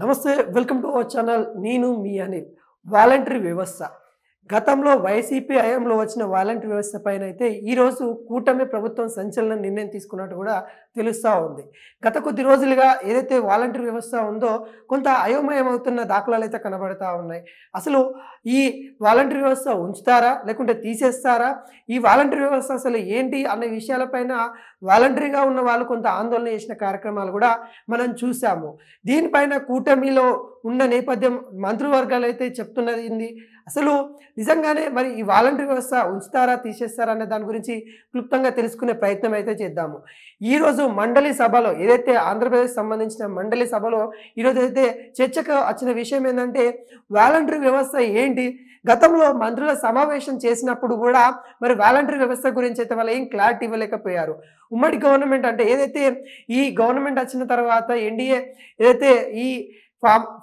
నమస్తే welcome to our channel. నేను మీ Anil. Voluntary వ్యవస్థ గతంలో వైసీపీ హయాంలో వచ్చిన వాలంటరీ వ్యవస్థ పైన అయితే ఈరోజు కూటమి ప్రభుత్వం సంచలన నిర్ణయం తీసుకున్నట్టు కూడా తెలుస్తూ ఉంది. గత కొద్ది రోజులుగా ఏదైతే వాలంటరీ వ్యవస్థ ఉందో కొంత అయోమయం అవుతున్న దాఖలాలు అయితే కనబడతా ఉన్నాయి. అసలు ఈ వాలంటరీ వ్యవస్థ ఉంచుతారా లేకుంటే తీసేస్తారా, ఈ వాలంటరీ వ్యవస్థ అసలు ఏంటి అనే విషయాలపైన వాలంటరీగా ఉన్న వాళ్ళు కొంత ఆందోళన చేసిన కార్యక్రమాలు కూడా మనం చూసాము. దీనిపైన కూటమిలో ఉన్న నేపథ్యం మంత్రివర్గాలు అయితే చెప్తున్నది అసలు నిజంగానే మరి ఈ వాలంటరీ వ్యవస్థ ఉంచుతారా తీసేస్తారా అనే దాని గురించి క్లుప్తంగా తెలుసుకునే ప్రయత్నం అయితే చేద్దాము. ఈరోజు మండలి సభలో ఏదైతే ఆంధ్రప్రదేశ్ సంబంధించిన మండలి సభలో ఈరోజు అయితే చర్చకు వచ్చిన విషయం ఏంటంటే వాలంటరీ వ్యవస్థ ఏంటి, గతంలో మంత్రుల సమావేశం చేసినప్పుడు కూడా మరి వాలంటరీ వ్యవస్థ గురించి అయితే వాళ్ళు ఏం క్లారిటీ ఇవ్వలేకపోయారు. ఉమ్మడి గవర్నమెంట్ అంటే ఏదైతే ఈ గవర్నమెంట్ వచ్చిన తర్వాత ఎన్డీఏ ఏదైతే ఈ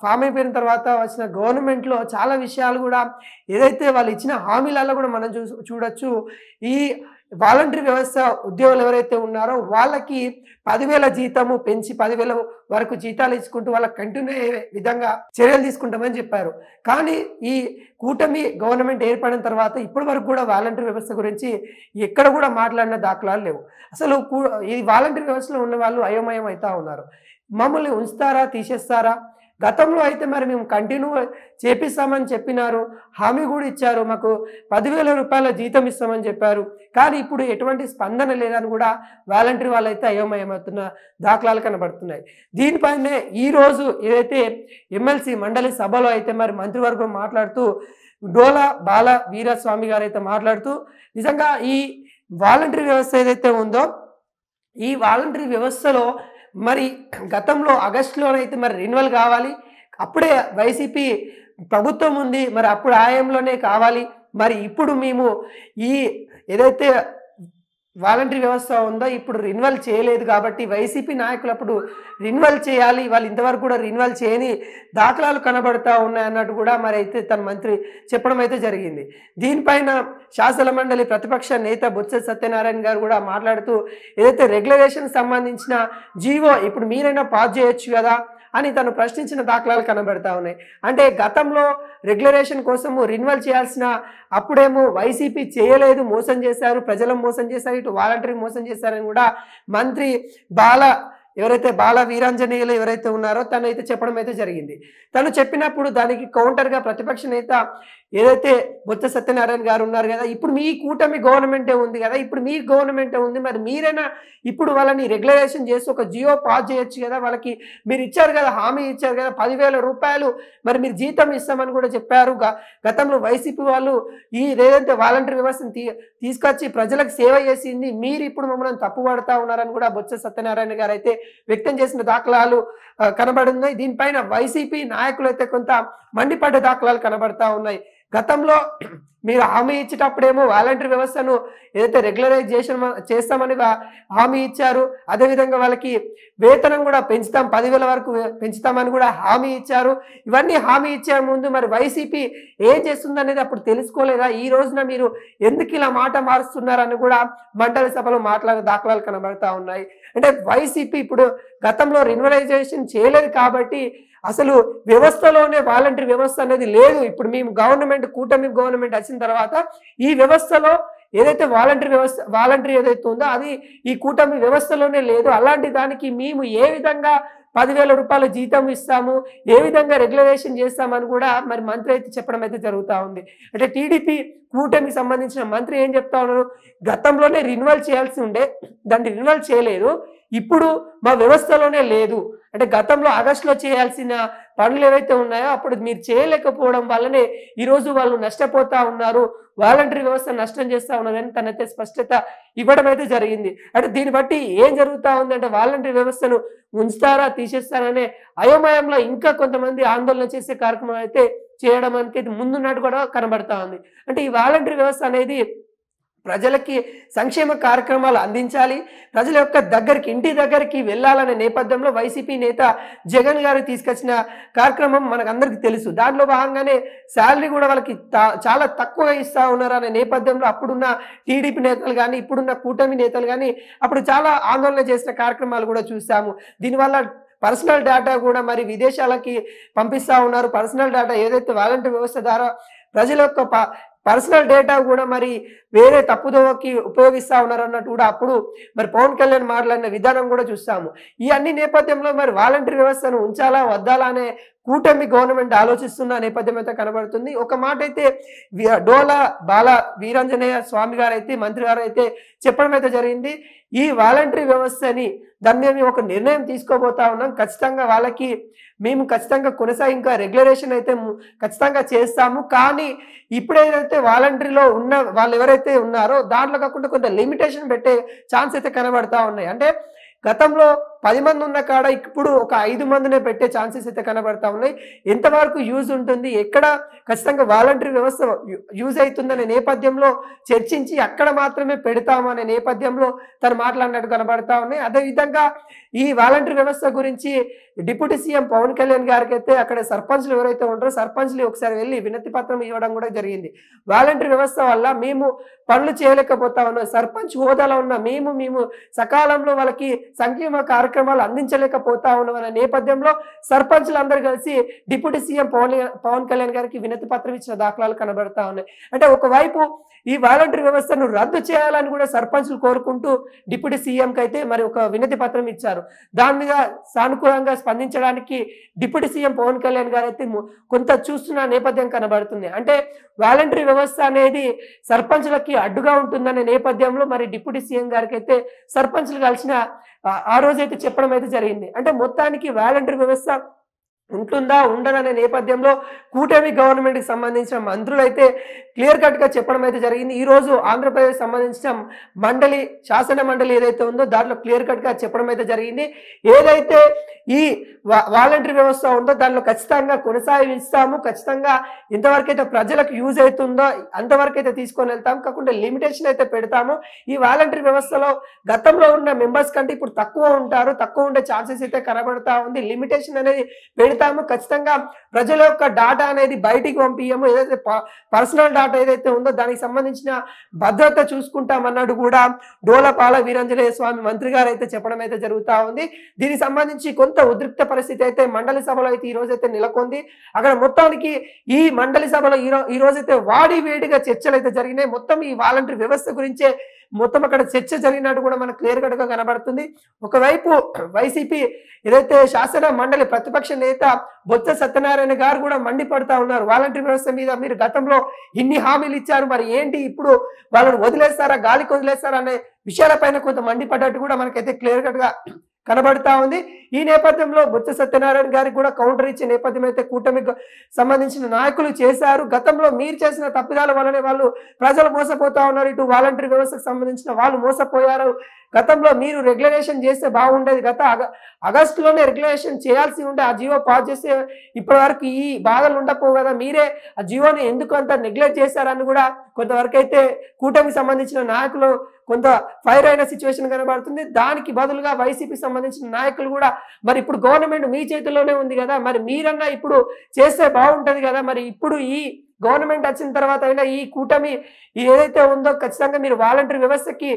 ఫామ్ అయిపోయిన తర్వాత వచ్చిన గవర్నమెంట్లో చాలా విషయాలు కూడా ఏదైతే వాళ్ళు ఇచ్చిన హామీలలో కూడా మనం చూడొచ్చు. ఈ వాలంటరీ వ్యవస్థ ఉద్యోగులు ఎవరైతే ఉన్నారో వాళ్ళకి 10,000 జీతము పెంచి 10,000 వరకు జీతాలు ఇచ్చుకుంటూ వాళ్ళకి కంటిన్యూ అయ్యే విధంగా చర్యలు తీసుకుంటామని చెప్పారు. కానీ ఈ కూటమి గవర్నమెంట్ ఏర్పడిన తర్వాత ఇప్పటి వరకు కూడా వాలంటరీ వ్యవస్థ గురించి ఎక్కడ కూడా మాట్లాడిన దాఖలాలు లేవు. అసలు ఈ వాలంటరీ వ్యవస్థలో ఉన్న వాళ్ళు అయోమయం అవుతా ఉన్నారు. మమ్మల్ని ఉంచుతారా తీసేస్తారా, గతంలో అయితే మరి మేము కంటిన్యూ చేపిస్తామని చెప్పినారు, హామీ కూడా ఇచ్చారు, మాకు 10,000 రూపాయల జీతం ఇస్తామని చెప్పారు. కానీ ఇప్పుడు ఎటువంటి స్పందన లేదని కూడా వాలంటరీ వాళ్ళైతే అయోమయమవుతున్న దాఖలాలు కనబడుతున్నాయి. దీనిపైనే ఈరోజు ఏదైతే ఎమ్మెల్సీ మండలి సభలో అయితే మరి మంత్రివర్గం మాట్లాడుతూ డోలా బాల వీరస్వామి గారు అయితే మాట్లాడుతూ నిజంగా ఈ వాలంటరీ వ్యవస్థ ఏదైతే ఉందో ఈ వాలంటరీ వ్యవస్థలో మరి గతంలో ఆగస్టులోనైతే మరి రెన్యువల్ కావాలి, అప్పుడే వైసీపీ ప్రభుత్వం ఉంది, మరి అప్పుడు ఆయంలోనే కావాలి. మరి ఇప్పుడు మేము ఈ ఏదైతే వాలంటరీ వ్యవస్థ ఉందో ఇప్పుడు రెన్యువల్ చేయలేదు కాబట్టి వైసీపీ నాయకులు అప్పుడు రెన్యువల్ చేయాలి, వాళ్ళు ఇంతవరకు కూడా రెన్యువల్ చేయని దాఖలాలు కనబడతా ఉన్నాయన్నట్టు కూడా మరి అయితే తన మంత్రి చెప్పడం అయితే జరిగింది. దీనిపైన శాసన మండలి ప్రతిపక్ష నేత బొత్స సత్యనారాయణ గారు కూడా మాట్లాడుతూ ఏదైతే రెగ్యులేషన్ సంబంధించిన జీవో ఇప్పుడు మీరైనా పాస్ చేయొచ్చు కదా అని తను ప్రశ్నించిన దాఖలాలు కనబడతా ఉన్నాయి. అంటే గతంలో రెగ్యులేషన్ కోసము రెన్యువల్ చేయాల్సిన అప్పుడేమో వైసీపీ చేయలేదు, మోసం చేశారు, ప్రజలను మోసం చేశారు, ఇటు వాలంటరీ మోసం చేశారని కూడా మంత్రి ఎవరైతే బాల వీరాంజనేయులు ఎవరైతే ఉన్నారో తను అయితే చెప్పడం అయితే జరిగింది. తను చెప్పినప్పుడు దానికి కౌంటర్గా ప్రతిపక్ష నేత ఏదైతే బొత్స సత్యనారాయణ గారు ఉన్నారు కదా, ఇప్పుడు మీ కూటమి గవర్నమెంటే ఉంది కదా, ఇప్పుడు మీ గవర్నమెంటే ఉంది, మరి మీరైనా ఇప్పుడు వాళ్ళని రెగ్యులేషన్ చేసి ఒక జియో పాస్ చేయొచ్చు కదా, వాళ్ళకి మీరు ఇచ్చారు కదా, హామీ ఇచ్చారు కదా, 10,000 రూపాయలు మరి మీరు జీతం ఇస్తామని కూడా చెప్పారు. గతంలో వైసీపీ వాళ్ళు ఈ ఏదైతే వాలంటరీ వ్యవస్థను తీసుకొచ్చి ప్రజలకు సేవ చేసింది, మీరు ఇప్పుడు మమ్మల్ని తప్పుపడతా ఉన్నారని కూడా బొత్స సత్యనారాయణ గారు అయితే వ్యక్తం చేసిన దాఖలాలు కనబడున్నాయి. దీనిపైన వైసీపీ నాయకులు అయితే కొంత మండిపడ్డ దాఖలాలు కనబడతా ఉన్నాయి. గతంలో మీరు హామీ ఇచ్చేటప్పుడేమో వాలంటరీ వ్యవస్థను ఏదైతే రెగ్యులరైజేషన్ చేస్తామని హామీ ఇచ్చారు, అదేవిధంగా వాళ్ళకి వేతనం కూడా పెంచుతాం, 10,000 వరకు పెంచుతామని కూడా హామీ ఇచ్చారు. ఇవన్నీ హామీ ఇచ్చే ముందు మరి వైసీపీ ఏం చేస్తుందనేది అప్పుడు తెలుసుకోలేదా? ఈ రోజున మీరు ఎందుకు ఇలా మాట మారుస్తున్నారని కూడా మండలి సభలో మాట్లాడే దాఖలాలు కనబడతా ఉన్నాయి. అంటే వైసీపీ ఇప్పుడు గతంలో రెన్యువలైజేషన్ చేయలేదు కాబట్టి అసలు వ్యవస్థలోనే వాలంటరీ వ్యవస్థ అనేది లేదు. ఇప్పుడు మేము గవర్నమెంట్ కూటమి గవర్నమెంట్ వచ్చిన తర్వాత ఈ వ్యవస్థలో ఏదైతే వాలంటరీ ఏదైతే ఉందో అది ఈ కూటమి వ్యవస్థలోనే లేదు. అలాంటి దానికి మేము ఏ విధంగా 10,000 రూపాయల జీతం ఇస్తాము, ఏ విధంగా రెగ్యులరేషన్ చేస్తామని కూడా మరి మంత్రి అయితే చెప్పడం అయితే జరుగుతూ ఉంది. అంటే టీడీపీ కూటమికి సంబంధించిన మంత్రి ఏం చెప్తా ఉన్నారు, గతంలోనే రెన్యువల్ చేయాల్సి ఉండే దాన్ని రెన్యువల్ చేయలేదు, ఇప్పుడు మా వ్యవస్థలోనే లేదు. అంటే గతంలో ఆగస్టులో చేయాల్సిన పనులు ఏవైతే ఉన్నాయో అప్పుడు మీరు చేయలేకపోవడం వల్లనే ఈరోజు వాళ్ళు నష్టపోతా ఉన్నారు, వాలంటరీ వ్యవస్థ నష్టం చేస్తూ ఉన్నారని తనైతే స్పష్టత ఇవ్వడం అయితే జరిగింది. అంటే దీన్ని బట్టి ఏం జరుగుతూ ఉంది అంటే వాలంటరీ వ్యవస్థను ఉంచుతారా తీసేస్తారనే అయోమయంలో ఇంకా కొంతమంది ఆందోళన చేసే కార్యక్రమం అయితే చేయడం అనేది ముందున్నట్టు కూడా కనబడతా ఉంది. అంటే ఈ వాలంటరీ వ్యవస్థ అనేది ప్రజలకి సంక్షేమ కార్యక్రమాలు అందించాలి, ప్రజల యొక్క దగ్గరికి ఇంటి దగ్గరికి వెళ్ళాలనే నేపథ్యంలో వైసీపీ నేత జగన్ గారు తీసుకొచ్చిన కార్యక్రమం మనకందరికీ తెలుసు. దాంట్లో భాగంగానే శాలరీ కూడా వాళ్ళకి చాలా తక్కువగా ఇస్తూ ఉన్నారు అనే నేపథ్యంలో అప్పుడున్న టీడీపీ నేతలు కానీ ఇప్పుడున్న కూటమి నేతలు కానీ అప్పుడు చాలా ఆందోళన చేసిన కార్యక్రమాలు కూడా చూసాము. దీనివల్ల పర్సనల్ డేటా కూడా మరి విదేశాలకి పంపిస్తా ఉన్నారు. పర్సనల్ డేటా ఏదైతే వాలంటీర్ వ్యవస్థ ద్వారా ప్రజల యొక్క పర్సనల్ డేటా కూడా మరి వేరే తప్పుదోవకి ఉపయోగిస్తా ఉన్నారు అన్నట్టు కూడా అప్పుడు మరి పవన్ కళ్యాణ్ మాట్లాడిన విధానం కూడా చూస్తాము. ఈ అన్ని నేపథ్యంలో మరి వాలంటీర్ వ్యవస్థను ఉంచాలా వద్దాలా అనే కూటమి గవర్నమెంట్ ఆలోచిస్తున్న నేపథ్యం అయితే కనబడుతుంది. ఒక మాట అయితే డోలా బాల వీరాంజనేయ స్వామి గారు అయితే మంత్రి గారు అయితే చెప్పడం అయితే జరిగింది. ఈ వాలంటరీ వ్యవస్థని దాన్ని మేము ఒక నిర్ణయం తీసుకోబోతా ఉన్నాం. ఖచ్చితంగా వాళ్ళకి మేము ఖచ్చితంగా ఇంకా రెగ్యులరేషన్ అయితే ఖచ్చితంగా చేస్తాము. కానీ ఇప్పుడేదైతే వాలంటరీలో ఉన్న వాళ్ళు ఎవరైతే ఉన్నారో దాంట్లో కాకుండా కొంత లిమిటేషన్ పెట్టే ఛాన్స్ అయితే కనబడతా ఉన్నాయి. అంటే గతంలో 10 మంది ఉన్న కాడ ఇప్పుడు ఒక 5 మందినే పెట్టే ఛాన్సెస్ అయితే కనబడతా ఉన్నాయి. ఎంతవరకు యూజ్ ఉంటుంది, ఎక్కడ ఖచ్చితంగా వాలంటరీ వ్యవస్థ యూజ్ అవుతుందనే నేపథ్యంలో చర్చించి అక్కడ మాత్రమే పెడతామనే నేపథ్యంలో తను మాట్లాడినట్టు కనబడతా ఉన్నాయి. అదేవిధంగా ఈ వాలంటరీ వ్యవస్థ గురించి డిప్యూటీ సీఎం పవన్ కళ్యాణ్ గారికి అయితే అక్కడ సర్పంచ్లు ఎవరైతే ఉంటారో సర్పంచ్లు ఒకసారి వెళ్ళి వినతి పత్రం ఇవ్వడం కూడా జరిగింది. వాలంటరీ వ్యవస్థ వల్ల మేము పనులు చేయలేకపోతా ఉన్నాం, సర్పంచ్ హోదాలో ఉన్న మేము సకాలంలో వాళ్ళకి సంక్షేమ కార్యక్రమాలు అందించలేకపోతా ఉన్నాం అనే నేపథ్యంలో సర్పంచ్లు అందరూ కలిసి డిప్యూటీ సీఎం పవన్ కళ్యాణ్ గారికి వినతి పత్రం ఇచ్చిన దాఖలాలు కనబడతా ఉన్నాయి. అంటే ఒకవైపు ఈ వాలంటరీ వ్యవస్థను రద్దు చేయాలని కూడా సర్పంచ్లు కోరుకుంటూ డిప్యూటీ సీఎంకి అయితే మరి ఒక వినతి పత్రం ఇచ్చారు. దాని మీద సానుకూలంగా స్పందించడానికి డిప్యూటీ సీఎం పవన్ కళ్యాణ్ గారు అయితే కొంత చూస్తున్న నేపథ్యం కనబడుతుంది. అంటే వాలంటరీ వ్యవస్థ అనేది సర్పంచ్లకి అడ్డుగా ఉంటుందనే నేపథ్యంలో మరి డిప్యూటీ సీఎం గారికి అయితే సర్పంచ్లు కలిసిన ఆ రోజైతే చెప్పడం అయితే జరిగింది. అంటే మొత్తానికి వాలంటరీ వ్యవస్థ ఉంటుందా ఉండదనే నేపథ్యంలో కూటమి గవర్నమెంట్కి సంబంధించిన మంత్రులు అయితే క్లియర్ కట్గా చెప్పడం అయితే జరిగింది. ఈరోజు ఆంధ్రప్రదేశ్ సంబంధించిన మండలి శాసన మండలి ఏదైతే ఉందో దాంట్లో క్లియర్ కట్గా చెప్పడం అయితే జరిగింది. ఏదైతే ఈ వాలంటరీ వ్యవస్థ ఉందో దానిలో ఖచ్చితంగా కొనసాగిస్తాము, ఖచ్చితంగా ఎంతవరకు అయితే ప్రజలకు యూజ్ అవుతుందో అంతవరకు అయితే తీసుకొని వెళ్తాము, కాకుండా లిమిటేషన్ అయితే పెడతాము. ఈ వాలంటరీ వ్యవస్థలో గతంలో ఉన్న మెంబర్స్ కంటే ఇప్పుడు తక్కువ ఉంటారు, తక్కువ ఉండే ఛాన్సెస్ అయితే కనబడతా ఉంది. లిమిటేషన్ అనేది పెడతాము, ఖచ్చితంగా ప్రజల యొక్క డాటా అనేది బయటికి పంపించము, ఏదైతే పర్సనల్ డాటా ఏదైతే ఉందో దానికి సంబంధించిన భద్రత చూసుకుంటామన్నాడు కూడా డోలపాల వీరాంజనేయ స్వామి మంత్రి గారు అయితే చెప్పడం అయితే జరుగుతూ ఉంది. దీనికి సంబంధించి కొంత ఉద్రిక్త పరిస్థితి అయితే మండలి సభలో అయితే ఈ రోజైతే నెలకొంది. అక్కడ మొత్తానికి ఈ మండలి సభలో ఈ రోజైతే వాడి వేడిగా చర్చలు అయితే జరిగినాయి. మొత్తం ఈ వాలంటరీ వ్యవస్థ గురించే మొత్తం అక్కడ చర్చ జరిగినట్టు కూడా మనకు క్లియర్ కట్గా కనబడుతుంది. ఒకవైపు వైసీపీ ఏదైతే శాసన మండలి ప్రతిపక్ష నేత బొత్స సత్యనారాయణ గారు కూడా మండిపడతా ఉన్నారు. వాలంటరీ వ్యవస్థ మీద మీరు గతంలో ఇన్ని హామీలు ఇచ్చారు, మరి ఏంటి ఇప్పుడు వాళ్ళని వదిలేస్తారా, గాలికి వదిలేస్తారా అనే విషయాలపైన కొంత మండిపడ్డట్టు కూడా మనకైతే క్లియర్ కట్గా కనబడతా ఉంది. ఈ నేపథ్యంలో బొత్స సత్యనారాయణ గారికి కూడా కౌంటర్ ఇచ్చే నేపథ్యం అయితే కూటమికి సంబంధించిన నాయకులు చేశారు. గతంలో మీరు చేసిన తప్పిదాల వల్లనే వాళ్ళు ప్రజలు మోసపోతా ఉన్నారు, ఇటు వాలంటరీ వ్యవస్థకు సంబంధించిన వాళ్ళు మోసపోయారు. గతంలో మీరు రెగ్యులేషన్ చేస్తే బాగుండేది, గత ఆగస్టులోనే రెగ్యులేషన్ చేయాల్సి ఉంటే ఆ జియో పాస్ చేస్తే ఇప్పటి వరకు ఈ బాధలు ఉండకపోవు కదా, మీరే ఆ జియోని ఎందుకు అంత నెగ్లెక్ట్ చేశారని కూడా కొంతవరకు అయితే కూటమికి సంబంధించిన నాయకులు కొంత ఫైర్ అయిన సిచ్యువేషన్ కనబడుతుంది. దానికి బదులుగా వైసీపీ సంబంధించిన నాయకులు కూడా మరి ఇప్పుడు గవర్నమెంట్ మీ చేతుల్లోనే ఉంది కదా, మరి మీరన్నా ఇప్పుడు చేస్తే బాగుంటది కదా, మరి ఇప్పుడు ఈ గవర్నమెంట్ వచ్చిన తర్వాత అయినా ఈ కూటమి ఏదైతే ఉందో ఖచ్చితంగా మీరు వాలంటరీ వ్యవస్థకి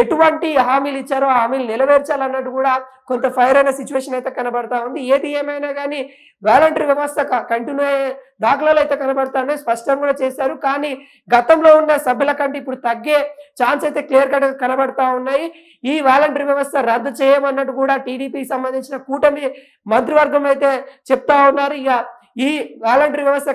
ఎటువంటి హామీలు ఇచ్చారో ఆ హామీలు నెరవేర్చాలన్నట్టు కూడా కొంత ఫైర్ అయిన సిచ్యువేషన్ అయితే కనబడతా ఉంది. ఏది ఏమైనా కానీ వాలంటరీ వ్యవస్థ కంటిన్యూ అయ్యే దాఖలాలు అయితే కనబడతానే స్పష్టం కూడా చేశారు. కానీ గతంలో ఉన్న సభ్యుల కంటే ఇప్పుడు తగ్గే ఛాన్స్ అయితే క్లియర్ కట్ కనబడతా ఉన్నాయి. ఈ వాలంటరీ వ్యవస్థ రద్దు చేయమన్నట్టు కూడా టీడీపీకి సంబంధించిన కూటమి మంత్రివర్గం అయితే చెప్తా ఉన్నారు. ఇక ఈ వాలంటరీ వ్యవస్థ